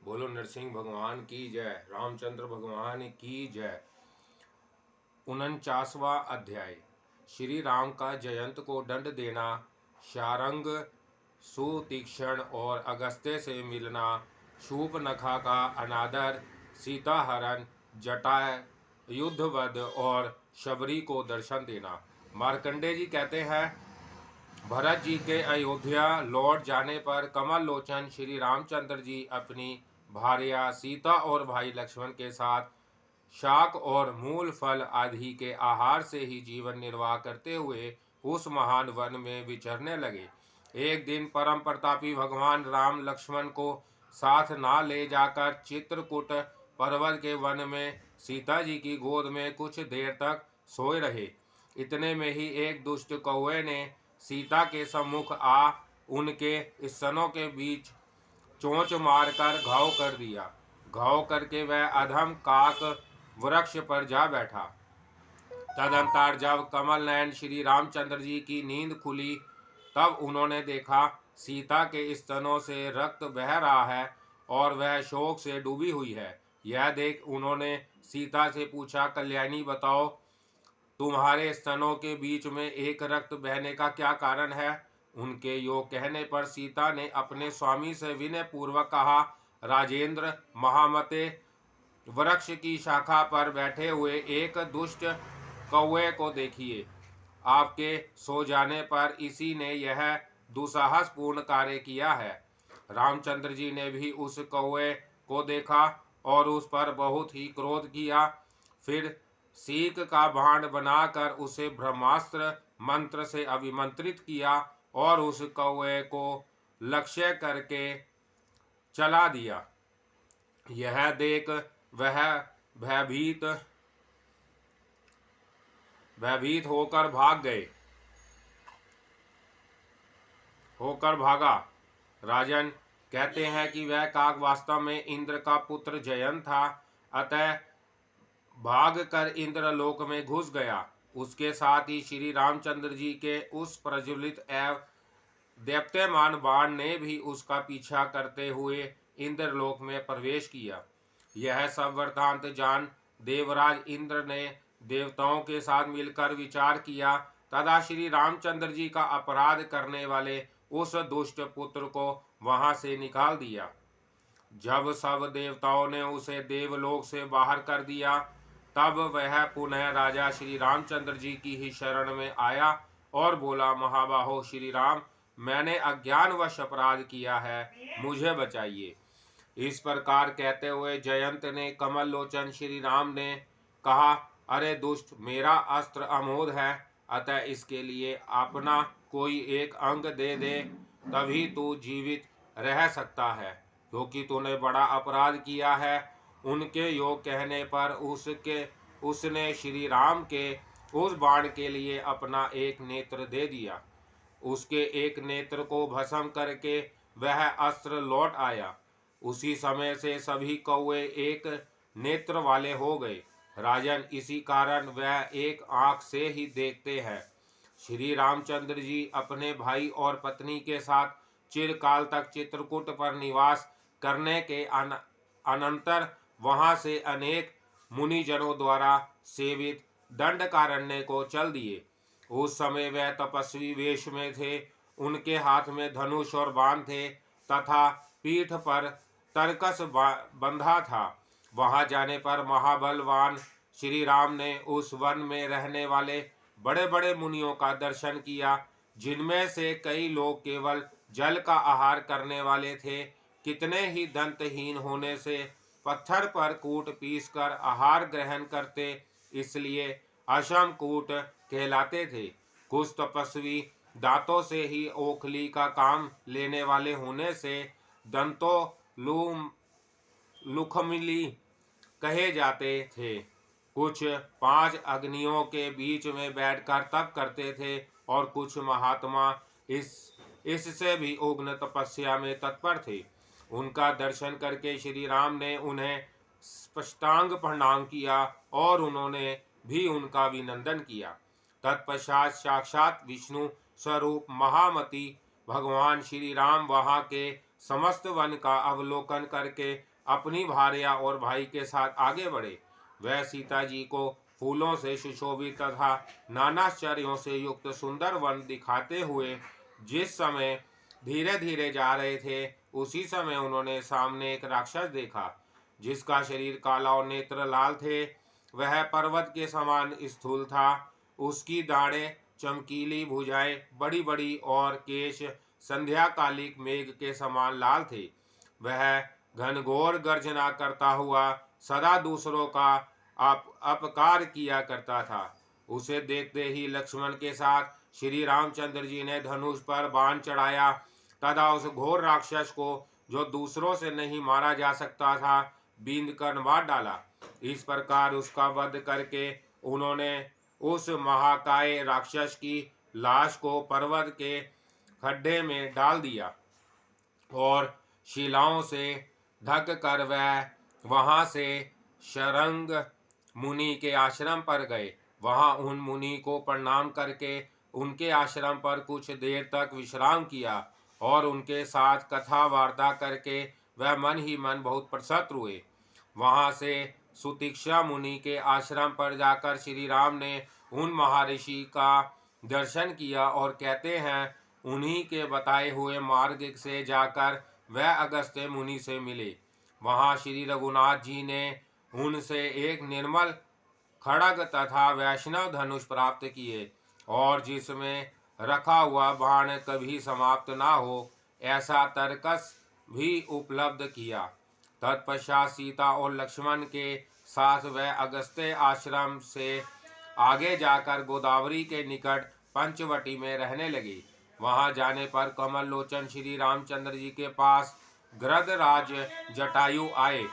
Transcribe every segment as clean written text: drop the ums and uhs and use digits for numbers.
बोलो नरसिंह भगवान की जय। रामचंद्र भगवान की जय। 49वां अध्याय। श्री राम का जयंत को दंड देना, शारंग सुतीक्ष्ण और अगस्त्य से मिलना, शूर्पणखा का अनादर, सीता हरण, जटा युद्धवध और शबरी को दर्शन देना। मार्कंडेय जी कहते हैं, भरत जी के अयोध्या लौट जाने पर कमल लोचन श्री रामचंद्र जी अपनी भार्या सीता और भाई लक्ष्मण के साथ शाक और मूल फल आदि के आहार से ही जीवन निर्वाह करते हुए उस महान वन में विचरने लगे। एक दिन परम प्रतापी भगवान राम लक्ष्मण को साथ ना ले जाकर चित्रकूट पर्वत के वन में सीता जी की गोद में कुछ देर तक सोए रहे। इतने में ही एक दुष्ट कौवे ने सीता के सम्मुख आ उनके स्तनों के बीच चोंच मारकर घाव कर दिया। घाव करके वह अधम काक वृक्ष पर जा बैठा। तदंतर जब कमल नयन श्री रामचंद्र जी की नींद खुली, तब उन्होंने देखा सीता के स्तनों से रक्त बह रहा है और वह शोक से डूबी हुई है। यह देख उन्होंने सीता से पूछा, कल्याणी बताओ, तुम्हारे स्तनों के बीच में एक रक्त बहने का क्या कारण है? उनके योग कहने पर सीता ने अपने स्वामी से विनय पूर्वक कहा, राजेंद्र महामते, वृक्ष की शाखा पर बैठे हुए एक दुष्ट कौवे को देखिए। आपके सो जाने पर इसी ने यह दुस्साहसपूर्ण कार्य किया है। रामचंद्र जी ने भी उस कौवे को देखा और उस पर बहुत ही क्रोध किया। फिर सीक का भांड बनाकर उसे ब्रह्मास्त्र मंत्र से अभिमंत्रित किया और उस कौवे को लक्ष्य करके चला दिया। यह देख वह भयभीत होकर भागा। राजन कहते हैं कि वह काक वास्तव में इंद्र का पुत्र जयंत था, अतः भाग कर इंद्रलोक में घुस गया। उसके साथ ही श्री रामचंद्र जी के उस प्रज्वलित एवं देप्यमान बाण ने भी उसका पीछा करते हुए इंद्रलोक में प्रवेश किया। यह सब वृत्तांत जान देवराज इंद्र ने देवताओं के साथ मिलकर विचार किया तथा श्री रामचंद्र जी का अपराध करने वाले उस दुष्ट पुत्र को वहां से निकाल दिया। जब सब देवताओं ने उसे देवलोक से बाहर कर दिया, तब वह पुनः राजा श्री रामचंद्र जी की ही शरण में आया और बोला, महाबाहो श्री राम, मैंने अज्ञानवश अपराध किया है, मुझे बचाइए। इस प्रकार कहते हुए जयंत ने कमल लोचन श्री राम ने कहा, अरे दुष्ट, मेरा अस्त्र अमोघ है, अतः इसके लिए अपना कोई एक अंग दे दे, तभी तू जीवित रह सकता है, क्योंकि तूने बड़ा अपराध किया है। उनके योग कहने पर उसने श्री राम के उस बाण के लिए अपना एक नेत्र दे दिया। उसके एक नेत्र को भस्म करके वह अस्त्र लौट आया। उसी समय से सभी कौवे एक नेत्र वाले हो गए। राजन, इसी कारण वह एक आंख से ही देखते हैं। श्री रामचंद्र जी अपने भाई और पत्नी के साथ चिरकाल तक चित्रकूट पर निवास करने के अनंतर वहां से अनेक मुनिजनों द्वारा सेवित दंडकारण्य को चल दिए। उस समय वह तपस्वी वेश में थे। उनके हाथ में धनुष और बाण थे तथा पीठ पर तरकस बंधा था। वहां जाने पर महाबलवान श्री राम ने उस वन में रहने वाले बड़े बड़े मुनियों का दर्शन किया, जिनमें से कई लोग केवल जल का आहार करने वाले थे। कितने ही दंतहीन होने से पत्थर पर कूट पीसकर आहार ग्रहण करते, इसलिए अशम कूट कहलाते थे। कुछ तपस्वी दांतों से ही ओखली का काम लेने वाले होने से दंतों लुखमिली कहे जाते थे। कुछ 5 अग्नियों के बीच में बैठकर तप करते थे और कुछ महात्मा इससे भी उग्र तपस्या में तत्पर थे। उनका दर्शन करके श्री राम ने उन्हें स्पष्टांग प्रणाम किया और उन्होंने भी उनका अभिनंदन किया। तत्पश्चात साक्षात विष्णु स्वरूप महामती भगवान श्री राम वहां के समस्त वन का अवलोकन करके अपनी भार्या और भाई के साथ आगे बढ़े। वह सीता जी को फूलों से सुशोभित तथा नानाश्चर्यों से युक्त सुंदर वन दिखाते हुए जिस समय धीरे धीरे जा रहे थे, उसी समय उन्होंने सामने एक राक्षस देखा जिसका शरीर काला और नेत्र लाल थे। वह पर्वत के समान स्थूल था। उसकी दाढ़ें चमकीली, भुजाएं बड़ी बड़ी और केश संध्याकालिक मेघ के समान लाल थे। वह घनघोर गर्जना करता हुआ सदा दूसरों का अपकार किया करता था। उसे देखते ही लक्ष्मण के साथ श्री रामचंद्र जी ने धनुष पर बाण चढ़ाया तथा उस घोर राक्षस को, जो दूसरों से नहीं मारा जा सकता था, बींद कर मार डाला। इस प्रकार उसका वध करके उन्होंने उस महाकाय राक्षस की लाश को पर्वत के खड्डे में डाल दिया और शिलाओं से ढक कर वह वहां से शरंग मुनि के आश्रम पर गए। वहां उन मुनि को प्रणाम करके उनके आश्रम पर कुछ देर तक विश्राम किया और उनके साथ कथा वार्ता करके वह मन ही मन बहुत प्रसन्न हुए। वहां से सुतीक्षा मुनि के आश्रम पर जाकर श्री राम ने उन महर्षि का दर्शन किया और कहते हैं उन्हीं के बताए हुए मार्ग से जाकर वह अगस्त्य मुनि से मिले। वहां श्री रघुनाथ जी ने उनसे एक निर्मल खड़ग तथा वैष्णव धनुष प्राप्त किए और जिसमें रखा हुआ बाण कभी समाप्त ना हो, ऐसा तरकस भी उपलब्ध किया। तत्पश्चात सीता और लक्ष्मण के साथ वह अगस्त्य आश्रम से आगे जाकर गोदावरी के निकट पंचवटी में रहने लगे। वहां जाने पर कमल लोचन श्री रामचंद्र जी के पास गृधराज जटायु आए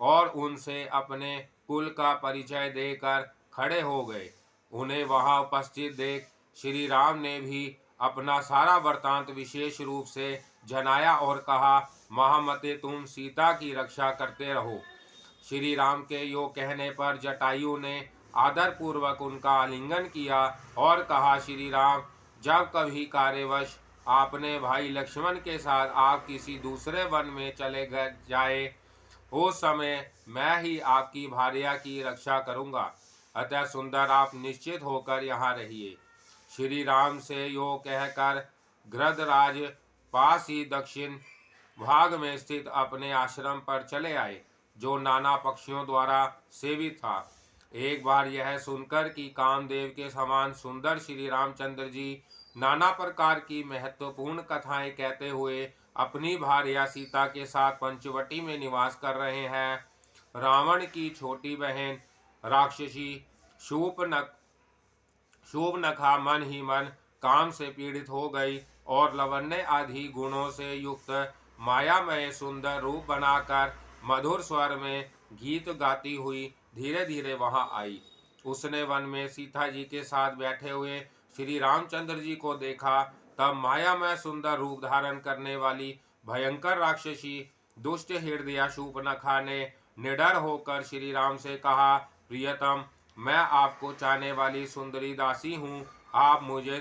और उनसे अपने कुल का परिचय देकर खड़े हो गए। उन्हें वहां उपस्थित देख श्री राम ने भी अपना सारा वृतांत विशेष रूप से जनाया और कहा, महामते तुम सीता की रक्षा करते रहो। श्री राम के यो कहने पर जटायु ने आदर पूर्वक उनका आलिंगन किया और कहा, श्री राम, जब कभी कार्यवश आपने भाई लक्ष्मण के साथ आप किसी दूसरे वन में चले जाए, उस समय मैं ही आपकी भार्या की रक्षा करूंगा। अतः सुंदर आप निश्चित होकर यहाँ रहिए। श्री राम से यो कहकर गृधराज पास ही दक्षिण भाग में स्थित अपने आश्रम पर चले आए, जो नाना पक्षियों द्वारा सेवित था। एक बार यह सुनकर कि कामदेव के समान सुंदर श्री रामचंद्र जी नाना प्रकार की महत्वपूर्ण कथाएं कहते हुए अपनी भार्या सीता के साथ पंचवटी में निवास कर रहे हैं, रावण की छोटी बहन राक्षसी शूर्पणखा मन ही मन काम से पीड़ित हो गई और लवण्य आदि गुणों से युक्त मायामय सुंदर रूप बनाकर मधुर स्वर में गीत गाती हुई धीरे धीरे वहां आई। उसने वन में सीता जी के साथ बैठे हुए श्री रामचंद्र जी को देखा। तब मायामय सुंदर रूप धारण करने वाली भयंकर राक्षसी दुष्ट हृदया शूर्पणखा ने निडर होकर श्री राम से कहा, प्रियतम, मैं आपको चाहने वाली सुंदरी दासी हूँ, आप मुझे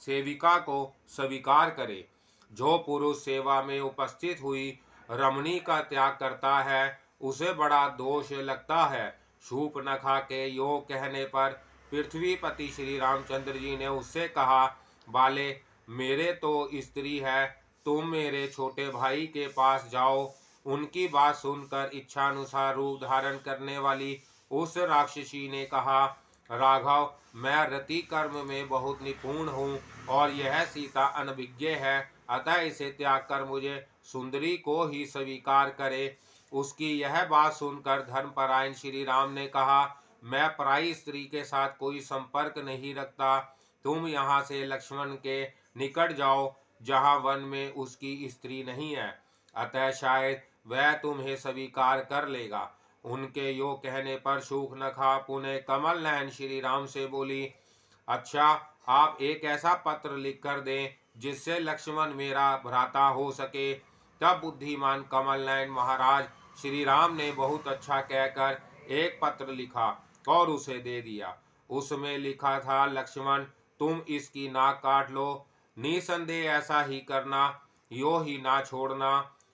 सेविका को स्वीकार करें। जो पुरुष सेवा में उपस्थित हुई रमणी का त्याग करता है, उसे बड़ा दोष लगता है। शूर्पणखा के यो कहने पर पृथ्वीपति श्री रामचंद्र जी ने उससे कहा, बाले, मेरे तो स्त्री है, तुम मेरे छोटे भाई के पास जाओ। उनकी बात सुनकर इच्छानुसार रूप धारण करने वाली उस राक्षसी ने कहा, राघव, मैं रति कर्म में बहुत निपुण हूँ और यह सीता अनभिज्ञ है, अतः इसे त्याग कर मुझे सुंदरी को ही स्वीकार करे। उसकी यह बात सुनकर धर्मपरायण श्री राम ने कहा, मैं पराई स्त्री के साथ कोई संपर्क नहीं रखता। तुम यहाँ से लक्ष्मण के निकट जाओ, जहाँ वन में उसकी स्त्री नहीं है, अतः शायद वह तुम्हें स्वीकार कर लेगा। उनके यो कहने पर शूर्पणखा पुनः कमल नयन श्री राम से बोली, अच्छा, आप एक ऐसा पत्र लिख कर दें जिससे लक्ष्मण मेरा भ्राता हो सके। तब बुद्धिमान कमल नयन महाराज श्री राम ने बहुत अच्छा कहकर एक पत्र लिखा और उसे दे दिया। उसमें लिखा था, लक्ष्मण, तुम इसकी नाक काट लो, निसंदेह ऐसा ही करना, यो ही ना छोड़ना।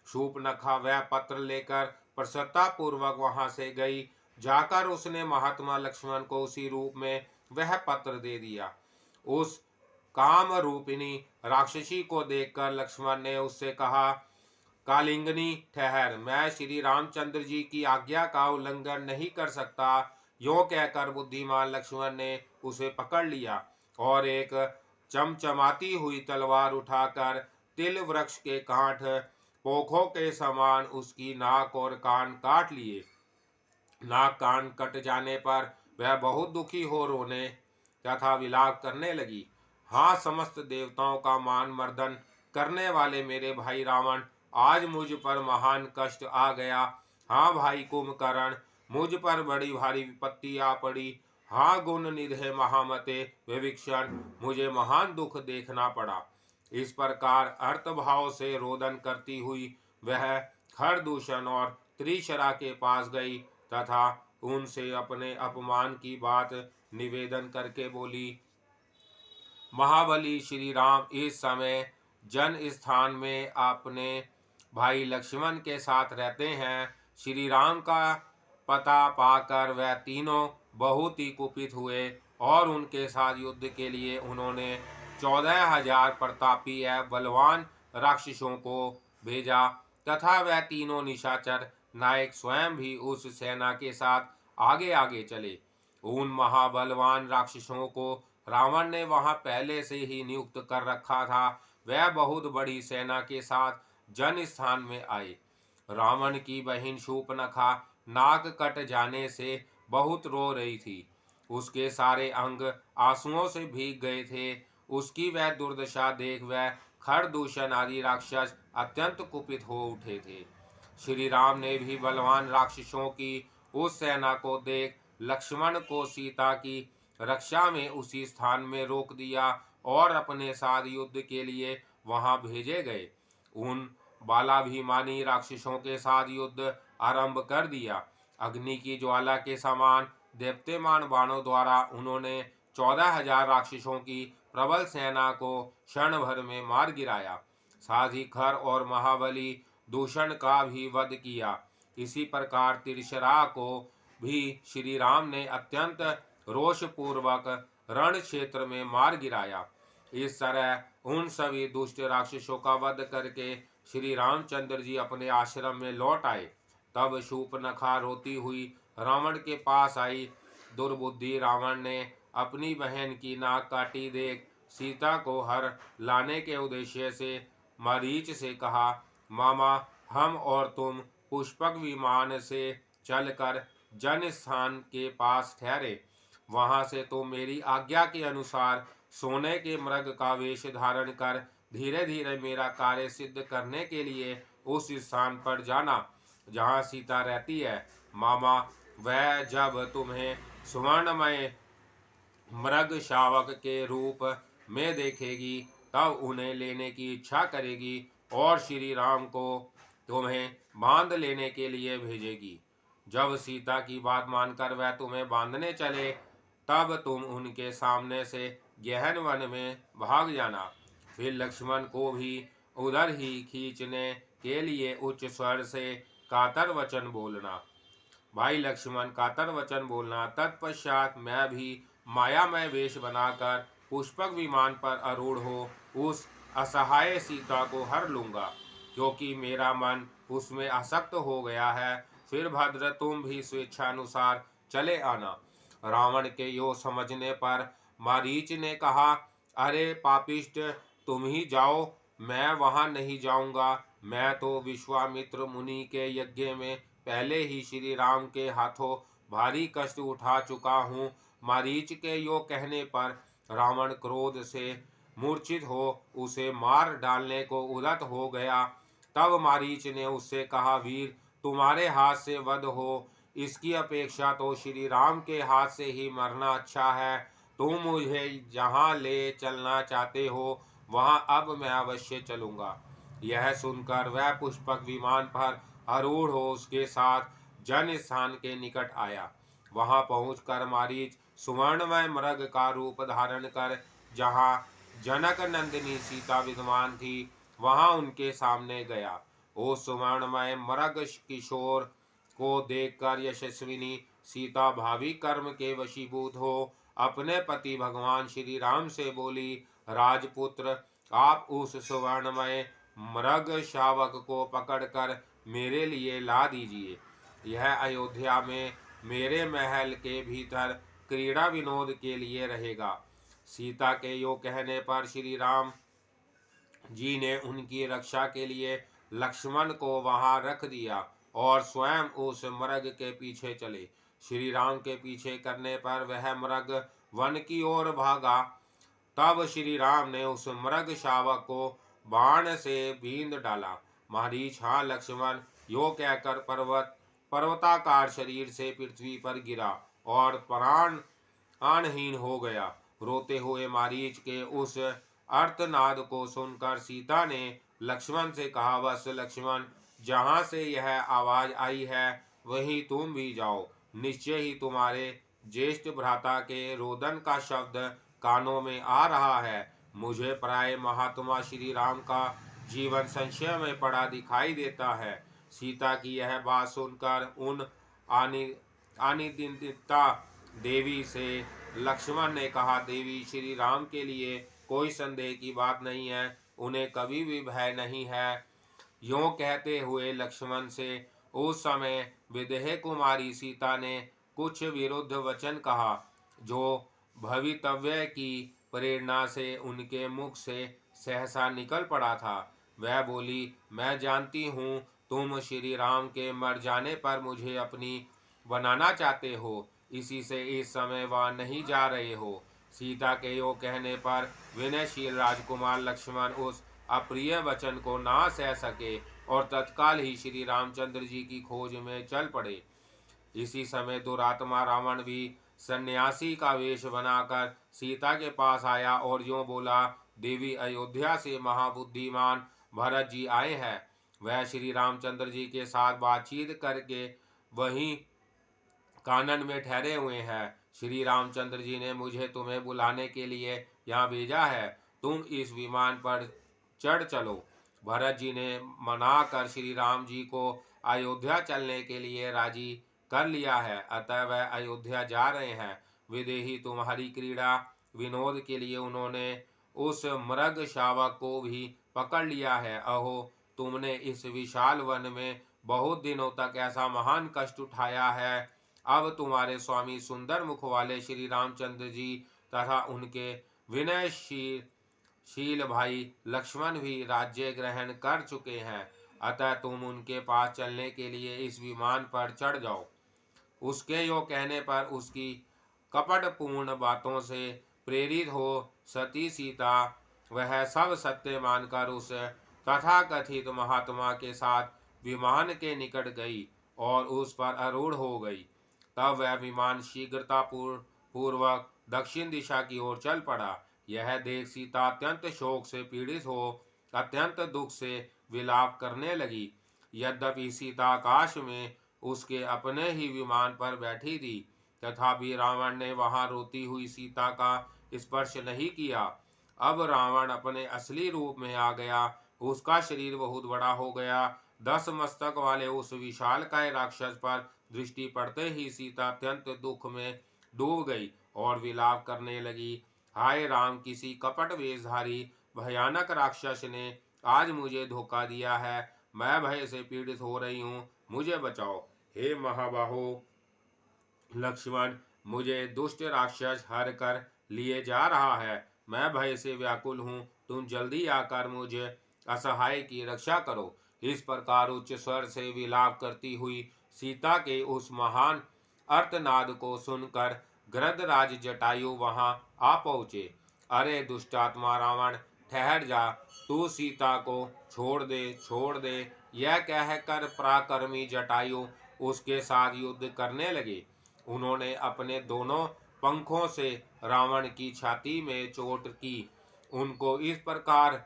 शूर्पणखा वह पत्र लेकर प्रसन्नता पूर्वक वहां से गई। जाकर उसने महात्मा लक्ष्मण को उसी रूप में वह पत्र दे दिया। उस काम रूपिणी राक्षसी को देखकर लक्ष्मण ने उससे कहा, कालिंगनी ठहर, मैं श्री रामचंद्र जी की आज्ञा का उल्लंघन नहीं कर सकता। यों कहकर बुद्धिमान लक्ष्मण ने उसे पकड़ लिया और एक चमचमाती हुई तलवार उठाकर तिल वृक्ष के कांठ पोखों के समान उसकी नाक और कान काट लिए। नाक कान कट जाने पर वह बहुत दुखी हो रोने तथा विलाप करने लगी। हाँ, समस्त देवताओं का मान मर्दन करने वाले मेरे भाई रावण, आज मुझ पर महान कष्ट आ गया। हाँ भाई कुंभकर्ण, मुझ पर बड़ी भारी विपत्ति आ पड़ी। हाँ गुण निधे महामते विभीषण, मुझे महान दुख देखना पड़ा। इस प्रकार अर्थभाव से रोदन करती हुई वह खरदूषण और त्रिशरा के पास गई तथा उनसे अपने अपमान की बात निवेदन करके बोली, महाबली श्री राम इस समय जन स्थान में अपने भाई लक्ष्मण के साथ रहते हैं। श्री राम का पता पाकर वह तीनों बहुत ही कुपित हुए और उनके साथ युद्ध के लिए उन्होंने 14,000 प्रतापी एवं बलवान राक्षसों को भेजा तथा वह तीनों निशाचर नायक स्वयं भी उस सेना के साथ आगे आगे चले। उन महाबलवान राक्षसों को रावण ने वहां पहले से ही नियुक्त कर रखा था। वह बहुत बड़ी सेना के साथ जन स्थान में आए। रावण की बहन शूर्पणखा नाक कट जाने से बहुत रो रही थी। उसके सारे अंग आंसुओं से भीग गए थे। उसकी वह दुर्दशा देख वह खरदूषण आदि राक्षस अत्यंत कुपित हो उठे थे। श्री राम ने भी बलवान राक्षसों की उस सेना को देख लक्ष्मण को सीता की रक्षा में उसी स्थान में रोक दिया और अपने साथ युद्ध के लिए वहां भेजे गए। उन बालाभिमानी राक्षसों के साथ युद्ध आरंभ कर दिया। अग्नि की ज्वाला के समान देप्यमान बाणों द्वारा उन्होंने 14,000 राक्षसों की प्रबल सेना को क्षण भर में मार गिराया। साथ ही खर और महाबली दूषण का भी वध किया। इसी प्रकार तिरछरा को भी श्री राम ने अत्यंत रोषपूर्वक रण क्षेत्र में मार गिराया। इस तरह उन सभी दुष्ट राक्षसों का वध करके श्री रामचंद्र जी अपने आश्रम में लौट आए। तब शूर्पणखा रोती हुई रावण के पास आई। दुर्बुद्धि रावण ने अपनी बहन की नाक काटी देख सीता को हर लाने के उद्देश्य से मरीच से कहा, मामा, हम और तुम पुष्पक विमान से चलकर जन स्थान के पास ठहरे। वहां से तुम मेरी आज्ञा के अनुसार सोने के मृग का वेश धारण कर धीरे धीरे मेरा कार्य सिद्ध करने के लिए उस स्थान पर जाना जहाँ सीता रहती है। मामा, वह जब तुम्हें सुवर्णमय मृग शावक के रूप में देखेगी तब उन्हें लेने की इच्छा करेगी और श्री राम को तुम्हें बांध लेने के लिए भेजेगी। जब सीता की बात मानकर वह तुम्हें बांधने चले तब तुम उनके सामने से गहन वन में भाग जाना। फिर लक्ष्मण को भी उधर ही खींचने के लिए उच्च स्वर से कातर वचन बोलना। भाई लक्ष्मण कातर वचन बोलना। तत्पश्चात मैं भी मायामय वेश बनाकर पुष्पक विमान पर आरूढ़ हो उस असहाय सीता को हर लूंगा, क्योंकि मेरा मन उसमें आसक्त हो गया है। फिर भद्र तुम भी स्वेच्छानुसार चले आना। रावण के यो समझने पर मारीच ने कहा, अरे पापिष्ट, तुम ही जाओ, मैं वहां नहीं जाऊंगा। मैं तो विश्वामित्र मुनि के यज्ञ में पहले ही श्री राम के हाथों भारी कष्ट उठा चुका हूँ। मारीच के यो कहने पर रावण क्रोध से मूर्छित हो उसे मार डालने को उद्यत हो गया। तब मारीच ने उससे कहा, वीर, तुम्हारे हाथ से वध हो इसकी अपेक्षा तो श्री राम के हाथ से ही मरना अच्छा है। तुम मुझे जहाँ ले चलना चाहते हो वहाँ अब मैं अवश्य चलूँगा। यह सुनकर वह पुष्पक विमान पर आरूढ़ हो उसके साथ जन स्थान के निकट आया। वहां पहुंचकर मारीच सुवर्णमय मृग का रूप धारण कर जहां जनक नंदिनी सीता विद्यमान थी वहां उनके सामने गया। ओ सुवर्णमय मृग किशोर, को देखकर यशस्विनी सीता भावी कर्म के वशीभूत हो अपने पति भगवान श्री राम से बोली, राजपुत्र, आप उस सुवर्णमय मृग शावक को पकड़कर मेरे लिए ला दीजिए। यह अयोध्या में मेरे महल के भीतर क्रीड़ा विनोद के लिए रहेगा। सीता के यो कहने पर श्री राम जी ने उनकी रक्षा के लिए लक्ष्मण को वहां रख दिया और स्वयं उस मृग के पीछे चले। श्री राम के पीछे करने पर वह मृग वन की ओर भागा। तब श्री राम ने उस मृग शावक को बाण से बींध डाला। महारीच, हाँ लक्ष्मण, यो कहकर पर्वताकार शरीर से पृथ्वी पर गिरा और प्राणहीन हो गया। रोते हुए मारीच के उस अर्तनाद को सुनकर सीता ने लक्ष्मण से कहा, वत्स लक्ष्मण, जहाँ से यह आवाज आई है वहीं तुम भी जाओ। निश्चय ही तुम्हारे ज्येष्ठ भ्राता के रोदन का शब्द कानों में आ रहा है। मुझे प्राय महात्मा श्री राम का जीवन संशय में पड़ा दिखाई देता है। सीता की यह बात सुनकर उन अनिंदिता देवी से लक्ष्मण ने कहा, देवी, श्री राम के लिए कोई संदेह की बात नहीं है, उन्हें कभी भी भय नहीं है। यों कहते हुए लक्ष्मण से उस समय विदेह कुमारी सीता ने कुछ विरुद्ध वचन कहा, जो भवितव्य की प्रेरणा से उनके मुख से सहसा निकल पड़ा था। वह बोली, मैं जानती हूँ तुम श्री राम के मर जाने पर मुझे अपनी बनाना चाहते हो, इसी से इस समय वहां नहीं जा रहे हो। सीता के यो कहने पर विनयशील राजकुमार लक्ष्मण उस अप्रिय वचन को ना सह सके और तत्काल ही श्री रामचंद्र जी की खोज में चल पड़े। इसी समय दुरात्मा रावण भी सन्यासी का वेश बनाकर सीता के पास आया और यूं बोला, देवी, अयोध्या से महाबुद्धिमान भरत जी आए हैं। वह श्री रामचंद्र जी के साथ बातचीत करके वहीं कानन में ठहरे हुए हैं। श्री रामचंद्र जी ने मुझे तुम्हें बुलाने के लिए यहाँ भेजा है, तुम इस विमान पर चढ़ चलो। भरत जी ने मना कर श्री राम जी को अयोध्या चलने के लिए राजी कर लिया है, अतः वह अयोध्या जा रहे हैं। विदेही तुम्हारी क्रीड़ा विनोद के लिए उन्होंने उस मृग शावक को भी पकड़ लिया है। अहो, तुमने इस विशाल वन में बहुत दिनों तक ऐसा महान कष्ट उठाया है, अब तुम्हारे स्वामी सुंदर मुख वाले श्री रामचंद्र जी तथा उनके विनयशील भाई लक्ष्मण भी राज्य ग्रहण कर चुके हैं, अतः तुम उनके पास चलने के लिए इस विमान पर चढ़ जाओ। उसके यो कहने पर उसकी कपटपूर्ण बातों से प्रेरित हो सती सीता वह सब सत्य मानकर उस तथाकथित महात्मा के साथ विमान के निकट गई और उस पर आरूढ़ हो गई। तब वह विमान शीघ्रता पूर्वक दक्षिण दिशा की ओर चल पड़ा। यह देख सीता अत्यंत शोक से पीड़ित हो अत्यंत दुख से विलाप करने लगी। यद्यपि सीता आकाश में उसके अपने ही विमान पर बैठी थी, तथापि रावण ने वहां रोती हुई सीता का स्पर्श नहीं किया। अब रावण अपने असली रूप में आ गया। उसका शरीर बहुत बड़ा हो गया। 10 मस्तक वाले उस विशालकाय राक्षस पर दृष्टि पड़ते ही सीता अत्यंत दुख में डूब गई और विलाप करने लगी। हाय राम, किसी कपट वेशधारी भयानक राक्षस ने आज मुझे धोखा दिया है। मैं भय से पीड़ित हो रही हूँ, मुझे बचाओ। हे महाबाहो लक्ष्मण, मुझे दुष्ट राक्षस हर कर लिए जा रहा है। मैं भय से व्याकुल हूँ, तुम जल्दी आकर मुझे असहाय की रक्षा करो। इस प्रकार उच्च स्वर से विलाप करती हुई सीता के उस महान अर्तनाद को सुनकर गृधराज जटायु वहां आ पहुंचे। अरे दुष्टात्मा रावण, ठहर जा, तू सीता को छोड़ दे, यह कहकर पराक्रमी जटायु उसके साथ युद्ध करने लगे। उन्होंने अपने दोनों पंखों से रावण की छाती में चोट की। उनको इस प्रकार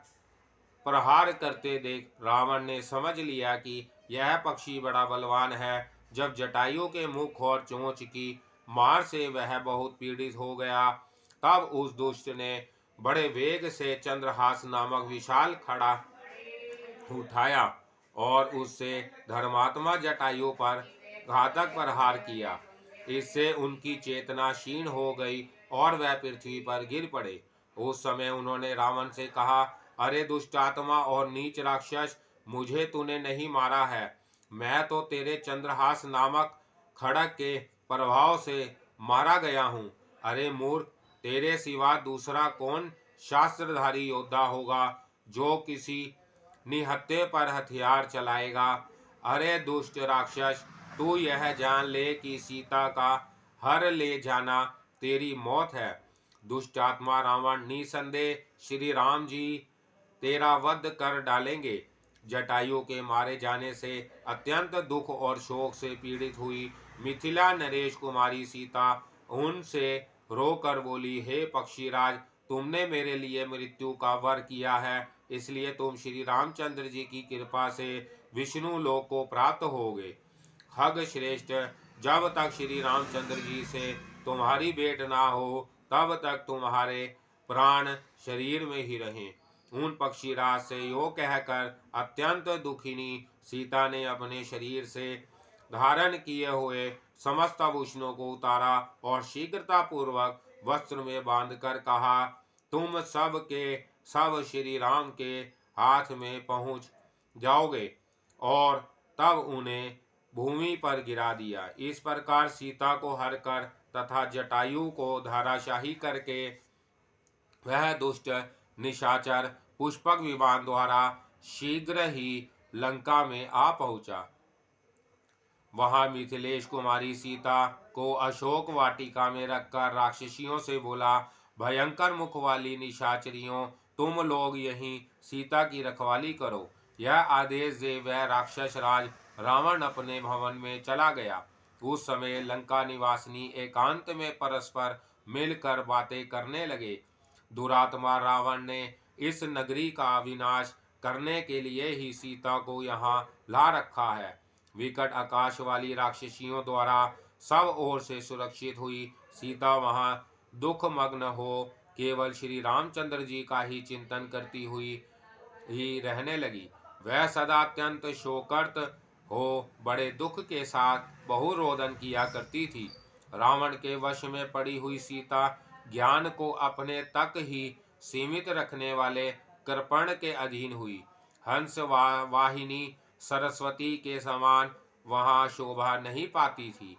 प्रहार करते देख रावण ने समझ लिया कि यह पक्षी बड़ा बलवान है। जब जटायु के मुख और चोंच की मार से वह बहुत पीड़ित हो गया, तब उस दुष्ट ने बड़े वेग से चंद्रहास नामक विशाल खड़ा उठाया और उससे धर्मात्मा जटायु पर घातक प्रहार किया। इससे उनकी चेतना क्षीण हो गई और वह पृथ्वी पर गिर पड़े। उस समय उन्होंने रावण से कहा, अरे दुष्टात्मा और नीच राक्षस, मुझे तूने नहीं मारा है। मैं तो तेरे चंद्रहास नामक खड़ग के प्रभाव से मारा गया हूँ। अरे मूर्ख, तेरे सिवा दूसरा कौन शास्त्रधारी योद्धा होगा जो किसी निहत्थे पर हथियार चलाएगा। अरे दुष्ट राक्षस, तू यह जान ले कि सीता का हर ले जाना तेरी मौत है। दुष्ट आत्मा रावण, निसंदेह श्री राम जी तेरा वध कर डालेंगे। जटायु के मारे जाने से अत्यंत दुख और शोक से पीड़ित हुई मिथिला नरेश कुमारी सीता उनसे रोकर बोली, हे पक्षीराज, तुमने मेरे लिए मृत्यु का वर किया है, इसलिए तुम श्री रामचंद्र जी की कृपा से विष्णु लोक को प्राप्त होगे। खग श्रेष्ठ, जब तक श्री रामचंद्र जी से तुम्हारी भेंट ना हो तब तक तुम्हारे प्राण शरीर में ही रहें। उन पक्षीराज से यो कहकर अत्यंत दुखिनी सीता ने अपने शरीर से धारण किए हुए समस्त आभूषणों को उतारा और शीघ्रता पूर्वक वस्त्र में बांधकर कहा, तुम सब के सब श्री राम के हाथ में पहुंच जाओगे, और तब उन्हें भूमि पर गिरा दिया। इस प्रकार सीता को हर कर तथा जटायु को धाराशाही करके वह दुष्ट निशाचर पुष्पक विमान द्वारा शीघ्र ही लंका में आ पहुंचा। वहां मिथिलेश कुमारी सीता को अशोक वाटिका में रखकर राक्षसियों से बोला, भयंकर मुख वाली निशाचरियों, तुम लोग यहीं सीता की रखवाली करो। यह आदेश दे वह राक्षस राज रावण अपने भवन में चला गया। उस समय लंका निवासिनी एकांत में परस्पर मिलकर बातें करने लगे। दुरात्मा रावण ने इस नगरी का विनाश करने के लिए ही सीता को यहाँ ला रखा है। विकट आकाश वाली राक्षसियों द्वारा सब ओर से सुरक्षित हुई सीता वहां दुख मग्न हो केवल श्री रामचंद्र जी का ही चिंतन करती हुई ही रहने लगी। वह सदा अत्यंत शोकर्त हो बड़े दुख के साथ बहुरोदन किया करती थी। रावण के वश में पड़ी हुई सीता ज्ञान को अपने तक ही सीमित रखने वाले कृपण के अधीन हुई। हंस वाहिनी सरस्वती के समान वहां शोभा नहीं पाती थी।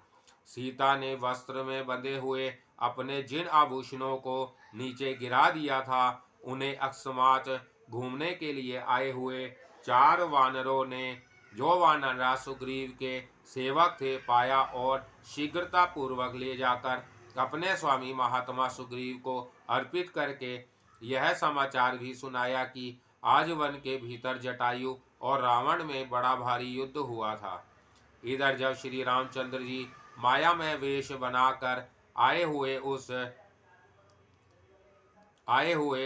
सीता ने वस्त्र में बंधे हुए अपने जिन आभूषणों को नीचे गिरा दिया था, उन्हें अकस्मात घूमने के लिए आए हुए 4 वानरों ने, जो वानर सुग्रीव के सेवक थे, पाया और शीघ्रता पूर्वक ले जाकर अपने स्वामी महात्मा सुग्रीव को अर्पित करके यह समाचार भी सुनाया कि आज वन के भीतर जटायु और रावण में बड़ा भारी युद्ध हुआ था। इधर जब श्री रामचंद्र जी माया में वेश बनाकर आए हुए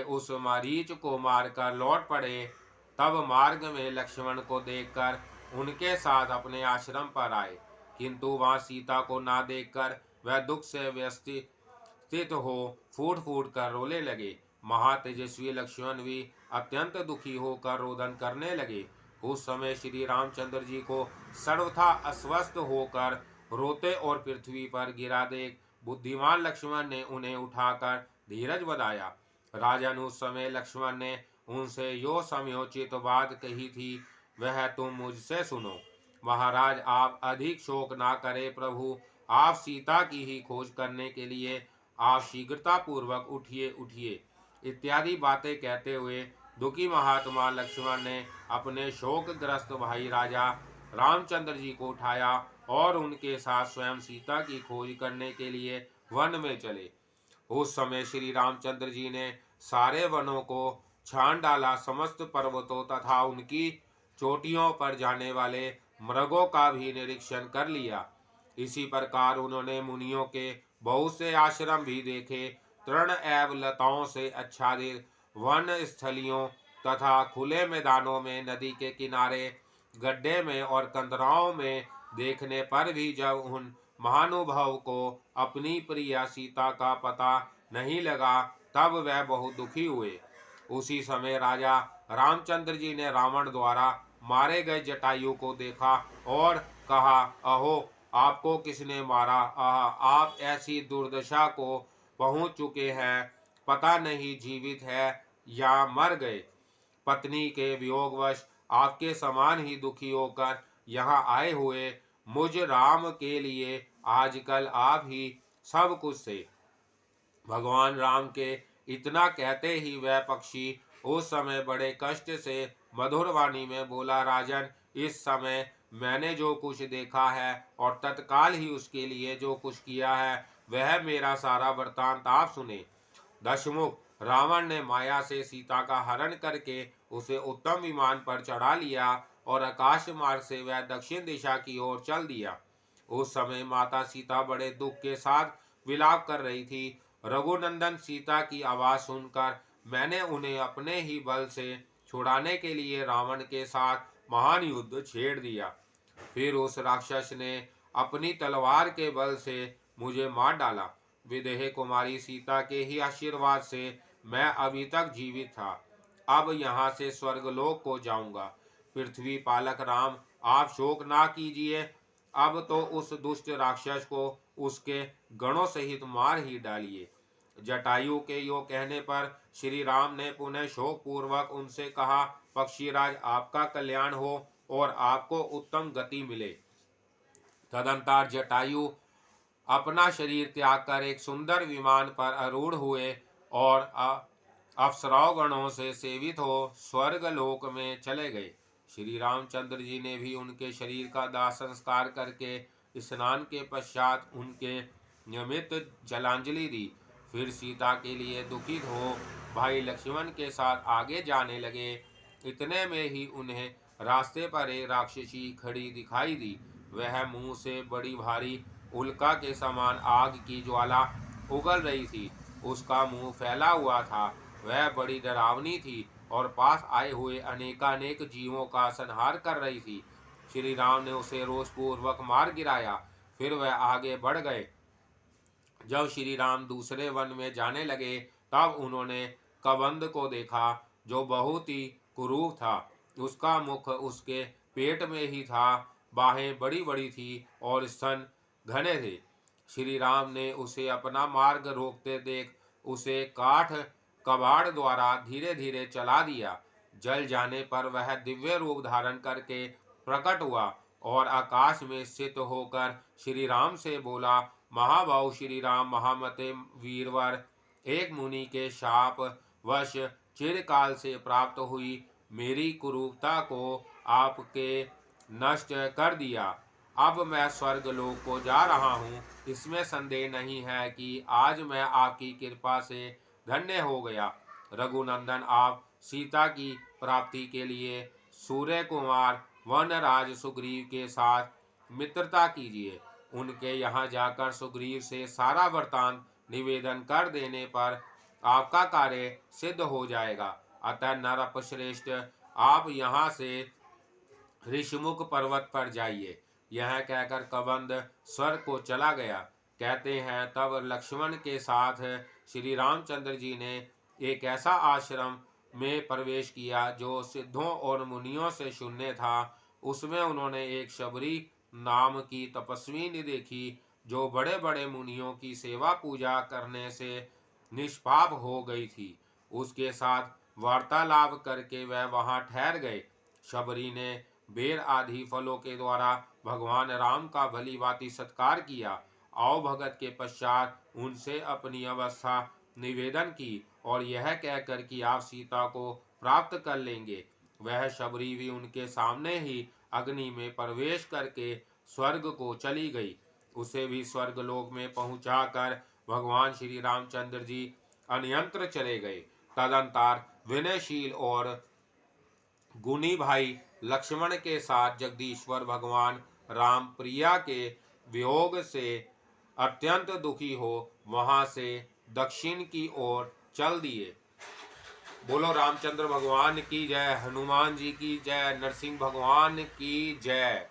उस मारीच को मारकर लौट पड़े, तब मार्ग में लक्ष्मण को देखकर उनके साथ अपने आश्रम पर आए, किंतु वहां सीता को ना देखकर वह दुख से व्यस्तित हो फूट फूट कर रोने लगे। महातेजस्वी लक्ष्मण भी अत्यंत दुखी होकर रोदन करने लगे। उस समय श्री रामचंद्र जी को सर्वथा अस्वस्थ होकर रोते और पृथ्वी पर गिरा देख बुद्धिमान लक्ष्मण ने उन्हें उठाकर धीरज बधाया। राजन, उस समय लक्ष्मण ने उनसे यो समयोचित बात कही थी, वह तुम मुझसे सुनो। महाराज, आप अधिक शोक ना करें। प्रभु, आप सीता की ही खोज करने के लिए आप शीघ्रता पूर्वक उठिए उठिए इत्यादि बातें कहते हुए दुखी महात्मा लक्ष्मण ने अपने शोकग्रस्त भाई राजा रामचंद्र जी को उठाया और उनके साथ स्वयं सीता की खोज करने के लिए वन में चले। उस समय श्री रामचंद्र जी ने सारे वनों को छान डाला, समस्त पर्वतों तथा उनकी चोटियों पर जाने वाले मृगों का भी निरीक्षण कर लिया। इसी प्रकार उन्होंने मुनियों के बहुत से आश्रम भी देखे। तृण एवं लताओं से आच्छादित वन स्थलियों तथा खुले मैदानों में, नदी के किनारे, गड्ढे में और कंदराओं में देखने पर भी जब उन महानुभाव को अपनी प्रिया सीता का पता नहीं लगा, तब वह बहुत दुखी हुए। उसी समय राजा रामचंद्र जी ने रावण द्वारा मारे गए जटायु को देखा और कहा, अहो, आपको किसने मारा? आह, आप ऐसी दुर्दशा को पहुंच चुके हैं, पता नहीं जीवित है या मर गए। पत्नी के वियोगवश आपके समान ही दुखी होकर यहाँ आए हुए मुझ राम के लिए आजकल आप ही सब कुछ थे। भगवान राम के इतना कहते ही वह पक्षी उस समय बड़े कष्ट से मधुर वाणी में बोला, राजन, इस समय मैंने जो कुछ देखा है और तत्काल ही उसके लिए जो कुछ किया है, वह मेरा सारा वृत्तांत आप सुने। दशमुख, रावण ने माया से सीता का हरण करके उसे उत्तम विमान पर चढ़ा लिया और आकाश मार्ग से वह दक्षिण दिशा की ओर चल दिया। उस समय माता सीता बड़े दुख के साथ विलाप कर रही थी। रघुनंदन, सीता की आवाज सुनकर मैंने उन्हें अपने ही बल से छुड़ाने के लिए रावण के साथ महान युद्ध छेड़ दिया। फिर उस राक्षस ने अपनी तलवार के बल से मुझे मार डाला। विदेह कुमारी सीता के ही आशीर्वाद से मैं अभी तक जीवित था। अब यहाँ से स्वर्गलोक को जाऊंगा। पृथ्वी पालक राम, आप शोक ना कीजिए। अब तो उस दुष्ट राक्षस को उसके गणों सहित मार ही डालिए। जटायु के यो कहने पर श्री राम ने पुनः शोक पूर्वक उनसे कहा, पक्षीराज, आपका कल्याण हो और आपको उत्तम गति मिले। तदंतर जटायु अपना शरीर त्याग कर एक सुंदर विमान पर आरूढ़ हुए और अप्सरागणों से सेवित हो स्वर्गलोक में चले गए। श्री रामचंद्र जी ने भी उनके शरीर का दाह संस्कार करके स्नान के पश्चात उनके नियमित जलांजलि दी। फिर सीता के लिए दुखित हो भाई लक्ष्मण के साथ आगे जाने लगे। इतने में ही उन्हें रास्ते पर एक राक्षसी खड़ी दिखाई दी। वह मुंह से बड़ी भारी उल्का के समान आग की ज्वाला उगल रही थी। उसका मुंह फैला हुआ था। वह बड़ी डरावनी थी और पास आए हुए अनेकानेक जीवों का संहार कर रही थी। श्री राम ने उसे रोषपूर्वक मार गिराया। फिर वह आगे बढ़ गए। जब श्री राम दूसरे वन में जाने लगे तब उन्होंने कबंध को देखा, जो बहुत ही कुरूप था। उसका मुख उसके पेट में ही था, बाहें बड़ी बड़ी थी और स्तन घने थे। श्री राम ने उसे अपना मार्ग रोकते देख उसे काठ कबाड़ द्वारा धीरे धीरे चला दिया। जल जाने पर वह दिव्य रूप धारण करके प्रकट हुआ और आकाश में स्थित होकर श्री राम से बोला, महाबाहु श्री राम, महामते वीरवर, एक मुनि के शाप वश चिरकाल से प्राप्त हुई मेरी कुरूपता को आपके नष्ट कर दिया। अब मैं स्वर्गलोक को जा रहा हूँ। इसमें संदेह नहीं है कि आज मैं आपकी कृपा से धन्य हो गया। रघुनंदन, आप सीता की प्राप्ति के लिए सूर्य कुमार वनराज सुग्रीव के साथ मित्रता कीजिए। उनके यहाँ जाकर सुग्रीव से सारा वृतांत निवेदन कर देने पर आपका कार्य सिद्ध हो जाएगा। अतः नरपश्रेष्ठ, आप यहाँ से ऋषिमुख पर्वत पर जाइए। यह कहकर कबंध स्वर्ग को चला गया। कहते हैं तब लक्ष्मण के साथ श्री रामचंद्र जी ने एक ऐसा आश्रम में प्रवेश किया जो सिद्धों और मुनियों से शून्य था। उसमें उन्होंने एक शबरी नाम की तपस्विनी देखी, जो बड़े बड़े मुनियों की सेवा पूजा करने से निष्पाप हो गई थी। उसके साथ वार्तालाप करके वह वहां ठहर गए। शबरी ने बेर आदि फलों के द्वारा भगवान राम का भली भांति सत्कार किया। आओ भगत के पश्चात उनसे अपनी अवस्था निवेदन की और यह कहकर कि आप सीता को प्राप्त कर लेंगे। वह शबरी भी उनके सामने ही अग्नि में प्रवेश करके स्वर्ग को चली गई। उसे भी स्वर्गलोक में पहुंचाकर भगवान श्री रामचंद्र जी अन्यंत्र चले गए। तदंतर विनयशील और गुणी भाई लक्ष्मण के साथ जगदीश्वर भगवान राम प्रिया के वियोग से अत्यंत दुखी हो वहां से दक्षिण की ओर चल दिए। बोलो रामचंद्र भगवान की जय, हनुमान जी की जय, नरसिंह भगवान की जय।